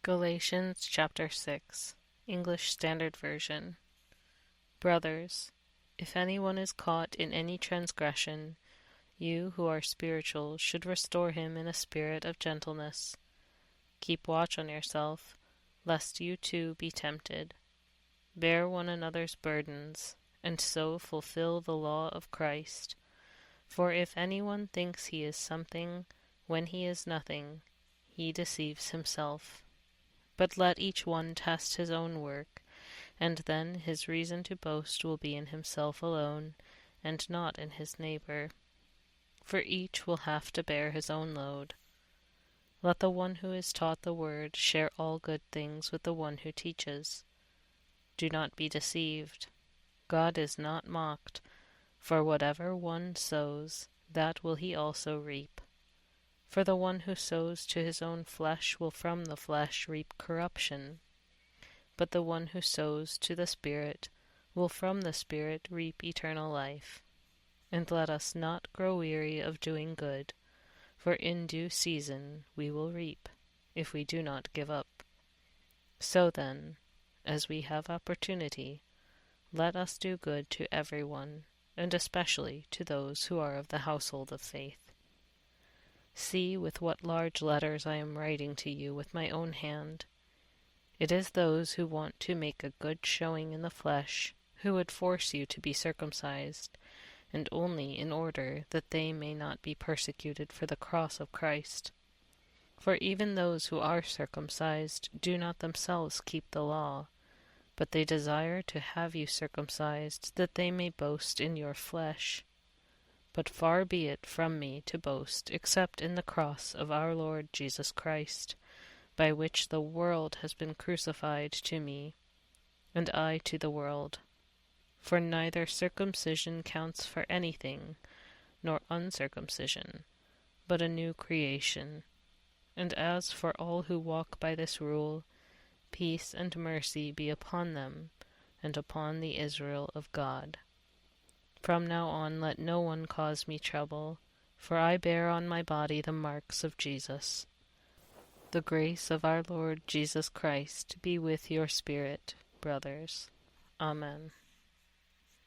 Galatians chapter 6, English Standard Version. Brothers, if anyone is caught in any transgression, you who are spiritual should restore him in a spirit of gentleness. Keep watch on yourself, lest you too be tempted. Bear one another's burdens, and so fulfill the law of Christ. For if anyone thinks he is something when he is nothing, he deceives himself. But let each one test his own work, and then his reason to boast will be in himself alone, and not in his neighbor. For each will have to bear his own load. Let the one who is taught the word share all good things with the one who teaches. Do not be deceived. God is not mocked, for whatever one sows, that will he also reap. For the one who sows to his own flesh will from the flesh reap corruption, but the one who sows to the Spirit will from the Spirit reap eternal life. And let us not grow weary of doing good, for in due season we will reap, if we do not give up. So then, as we have opportunity, let us do good to everyone, and especially to those who are of the household of faith. See with what large letters I am writing to you with my own hand. It is those who want to make a good showing in the flesh who would force you to be circumcised, and only in order that they may not be persecuted for the cross of Christ. For even those who are circumcised do not themselves keep the law, but they desire to have you circumcised, that they may boast in your flesh. But far be it from me to boast except in the cross of our Lord Jesus Christ, by which the world has been crucified to me, and I to the world. For neither circumcision counts for anything, nor uncircumcision, but a new creation. And as for all who walk by this rule, peace and mercy be upon them, and upon the Israel of God. From now on let no one cause me trouble, for I bear on my body the marks of Jesus. The grace of our Lord Jesus Christ be with your spirit, brothers. Amen.